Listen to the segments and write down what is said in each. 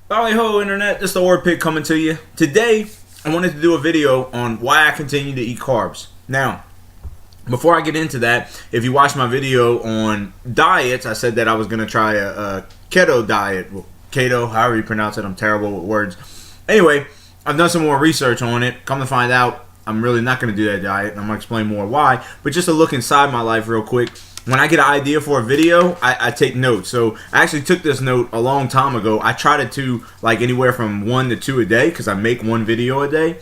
Howdy ho internet, this is the Orpig coming to you. Today, I wanted to do a video on why I continue to eat carbs. Now, before I get into that, if you watched my video on diets, I said that I was going to try a keto diet. Well, keto, however you pronounce it, I'm terrible with words. Anyway, I've done some more research on it. Come to find out, I'm really not going to do that diet, and I'm going to explain more why. But just a look inside my life real quick. When I get an idea for a video, I take notes. So I actually took this note a long time ago. I try to do like anywhere from 1 to 2 a day because I make 1 video a day.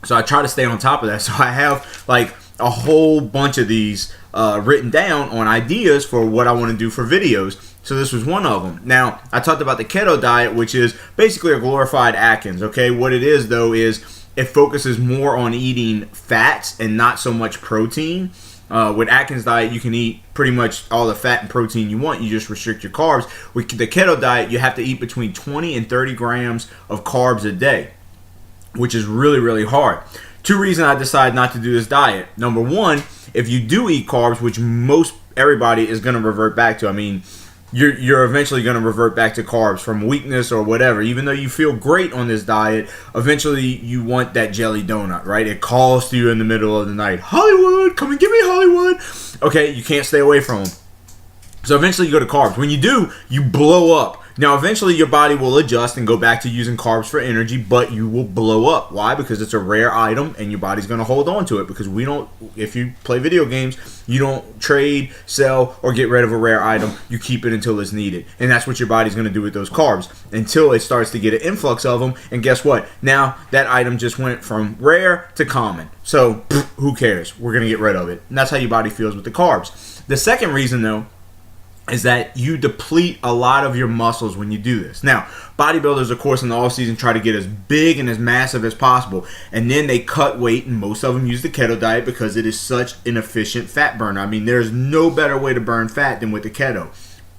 So I try to stay on top of that. So I have like a whole bunch of these written down on ideas for what I want to do for videos. So this was one of them. Now, I talked about the keto diet, which is basically a glorified Atkins. Okay, what it is though is it focuses more on eating fats and not so much protein. With Atkins diet, you can eat pretty much all the fat and protein you want. You just restrict your carbs. With the keto diet, you have to eat between 20 and 30 grams of carbs a day, which is really, really hard. 2 reasons I decided not to do this diet. Number one, if you do eat carbs, which most everybody is going to revert back to, I mean, you're eventually going to revert back to carbs from weakness or whatever. Even though you feel great on this diet, eventually you want that jelly donut, right? It calls to you in the middle of the night. Hollywood, come and get me Hollywood. Okay, you can't stay away from them. So eventually you go to carbs. When you do, you blow up. Now eventually your body will adjust and go back to using carbs for energy, but you will blow up. Why? Because it's a rare item and your body's going to hold on to it, because we don't, if you play video games, you don't trade, sell, or get rid of a rare item. You keep it until it's needed. And that's what your body's going to do with those carbs until it starts to get an influx of them. And guess what? Now that item just went from rare to common. So who cares? We're going to get rid of it. And that's how your body feels with the carbs. The second reason though is that you deplete a lot of your muscles when you do this. Now, bodybuilders, of course, in the off season try to get as big and as massive as possible, and then they cut weight, and most of them use the keto diet because it is such an efficient fat burner. I mean, there's no better way to burn fat than with the keto.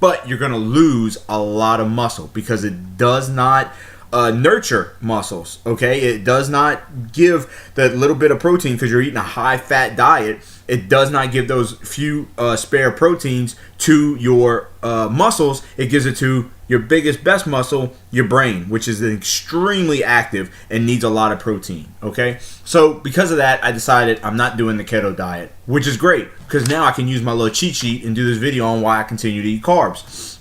But you're going to lose a lot of muscle because it does not nurture muscles, okay? It does not give that little bit of protein because you're eating a high-fat diet. It does not give those few spare proteins to your muscles. It gives it to your biggest, best muscle, your brain, which is extremely active and needs a lot of protein, okay? So because of that, I decided I'm not doing the keto diet, which is great because now I can use my little cheat sheet and do this video on why I continue to eat carbs.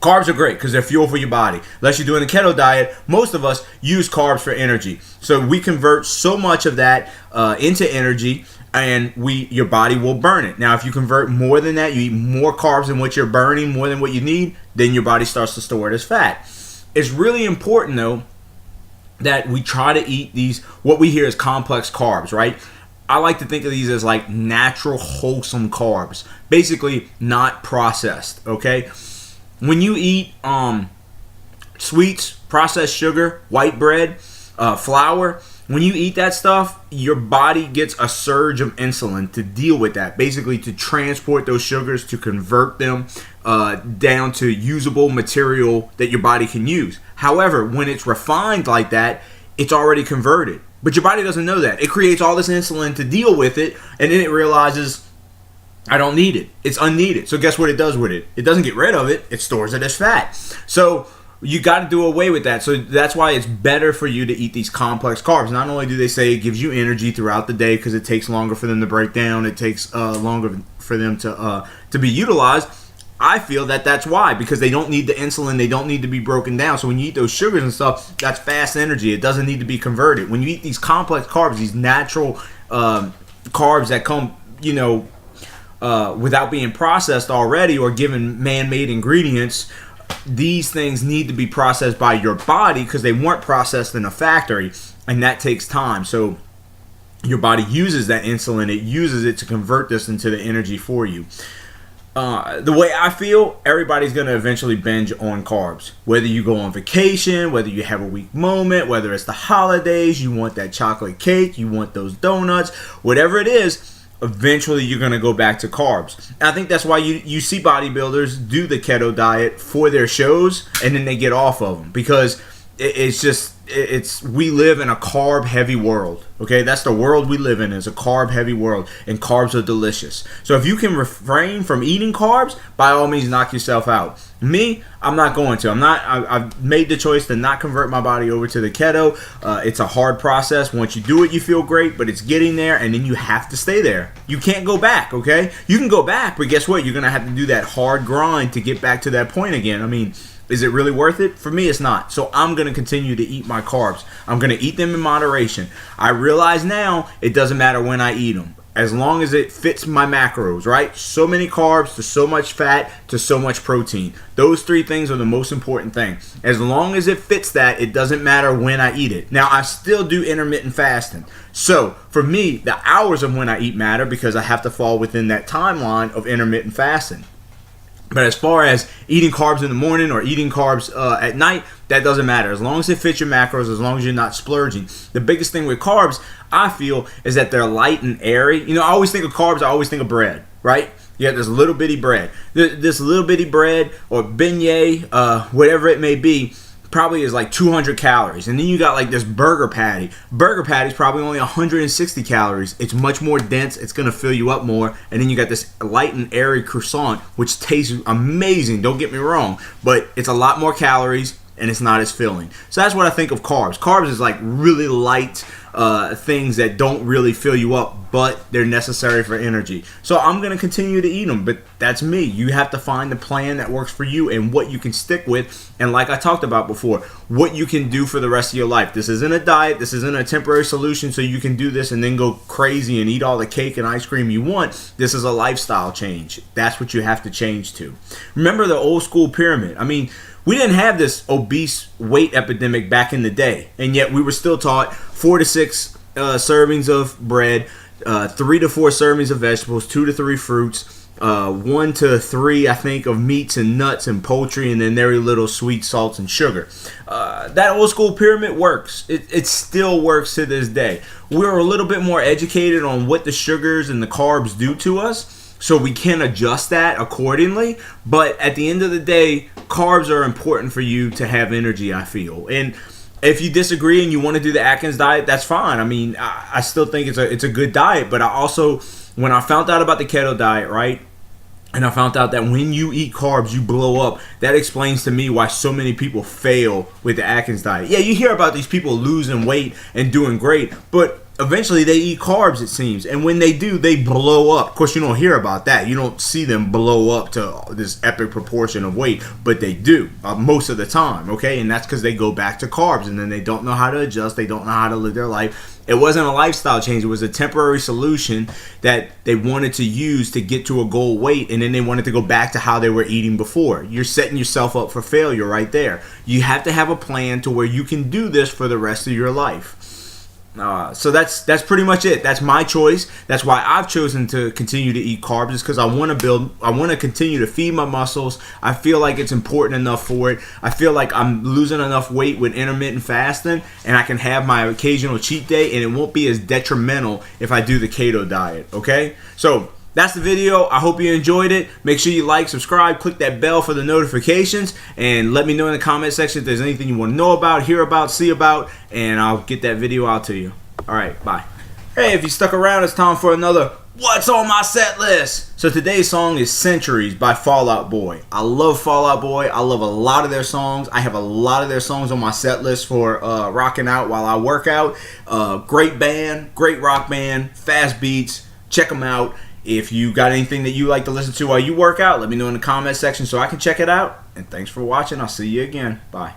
Carbs are great because they're fuel for your body. Unless you're doing a keto diet, most of us use carbs for energy. So we convert so much of that into energy, and your body will burn it. Now, if you convert more than that, you eat more carbs than what you're burning, more than what you need, then your body starts to store it as fat. It's really important, though, that we try to eat these, what we hear as complex carbs, right? I like to think of these as like natural, wholesome carbs. Basically, not processed, okay? When you eat sweets, processed sugar, white bread, flour, when you eat that stuff, your body gets a surge of insulin to deal with that. Basically to transport those sugars, to convert them down to usable material that your body can use. However, when it's refined like that, it's already converted. But your body doesn't know that. It creates all this insulin to deal with it, and then it realizes, I don't need it. It's unneeded. So guess what it does with it? It doesn't get rid of it. It stores it as fat. So you got to do away with that. So that's why it's better for you to eat these complex carbs. Not only do they say it gives you energy throughout the day because it takes longer for them to break down. It takes longer for them to be utilized. I feel that that's why, because they don't need the insulin. They don't need to be broken down. So when you eat those sugars and stuff, that's fast energy. It doesn't need to be converted. When you eat these complex carbs, these natural carbs that come, without being processed already or given man-made ingredients, these things need to be processed by your body because they weren't processed in a factory, and that takes time. So your body uses that insulin. It uses it to convert this into the energy for you. The way I feel, everybody's going to eventually binge on carbs. Whether you go on vacation, whether you have a weak moment, whether it's the holidays, you want that chocolate cake, you want those donuts, whatever it is, eventually you're going to go back to carbs. And I think that's why you see bodybuilders do the keto diet for their shows, and then they get off of them because we live in a carb heavy world. Okay, that's the world we live in, is a carb heavy world, and carbs are delicious. So if you can refrain from eating carbs, by all means knock yourself out. Me, I'm not going to. I've made the choice to not convert my body over to the keto. It's a hard process. Once you do it, you feel great, but it's getting there, and then you have to stay there. You can't go back, okay? You can go back, but guess what? You're going to have to do that hard grind to get back to that point again. I mean, is it really worth it? For me, it's not. So I'm going to continue to eat my carbs. I'm going to eat them in moderation. I realize now it doesn't matter when I eat them, as long as it fits my macros, right? So many carbs to so much fat to so much protein. Those three things are the most important thing. As long as it fits that, it doesn't matter when I eat it. Now, I still do intermittent fasting. So for me, the hours of when I eat matter, because I have to fall within that timeline of intermittent fasting. But as far as eating carbs in the morning or eating carbs at night, that doesn't matter. As long as it fits your macros, as long as you're not splurging. The biggest thing with carbs, I feel, is that they're light and airy. You know, I always think of carbs, I always think of bread, right? You got this little bitty bread. This little bitty bread or beignet, whatever it may be, probably is like 200 calories. And then you got like this burger patty. Burger patty's probably only 160 calories. It's much more dense. It's going to fill you up more. And then you got this light and airy croissant, which tastes amazing. Don't get me wrong. But it's a lot more calories, and it's not as filling. So that's what I think of carbs. Carbs is like really light things that don't really fill you up, but they're necessary for energy. So I'm going to continue to eat them, but that's me. You have to find the plan that works for you and what you can stick with. And like I talked about before, what you can do for the rest of your life. This isn't a diet. This isn't a temporary solution so you can do this and then go crazy and eat all the cake and ice cream you want. This is a lifestyle change. That's what you have to change to. Remember the old school pyramid. I mean, we didn't have this obese weight epidemic back in the day, and yet we were still taught 4 to 6 servings of bread, 3 to 4 servings of vegetables, 2 to 3 fruits, 1 to 3, I think, of meats and nuts and poultry, and then very little sweet, salts, and sugar. That old school pyramid works. It still works to this day. We're a little bit more educated on what the sugars and the carbs do to us, so we can adjust that accordingly. But at the end of the day, carbs are important for you to have energy, I feel. And if you disagree and you want to do the Atkins diet, that's fine. I mean, I still think it's a good diet. But I also, when I found out about the keto diet, right, and I found out that when you eat carbs, you blow up, that explains to me why so many people fail with the Atkins diet. Yeah, you hear about these people losing weight and doing great, but eventually they eat carbs, it seems, and when they do, they blow up. Of course, you don't hear about that. You don't see them blow up to this epic proportion of weight, but they do most of the time, okay? And that's because they go back to carbs, and then they don't know how to adjust. They don't know how to live their life. It wasn't a lifestyle change. It was a temporary solution that they wanted to use to get to a goal weight, and then they wanted to go back to how they were eating before. You're setting yourself up for failure right there. You have to have a plan to where you can do this for the rest of your life. So that's pretty much it. That's my choice. That's why I've chosen to continue to eat carbs, is because I want to continue to feed my muscles. I feel like it's important enough for it. I feel like I'm losing enough weight with intermittent fasting, and I can have my occasional cheat day, and it won't be as detrimental if I do the keto diet, okay? So that's the video. I hope you enjoyed it. Make sure you like, subscribe, click that bell for the notifications, and let me know in the comment section if there's anything you want to know about, hear about, see about, and I'll get that video out to you. All right, bye. Hey, if you stuck around, it's time for another What's on My Set List? So today's song is Centuries by Fall Out Boy. I love Fall Out Boy. I love a lot of their songs. I have a lot of their songs on my set list for rocking out while I work out. Great band, great rock band, fast beats. Check them out. If you got anything that you like to listen to while you work out, let me know in the comment section so I can check it out. And thanks for watching. I'll see you again. Bye.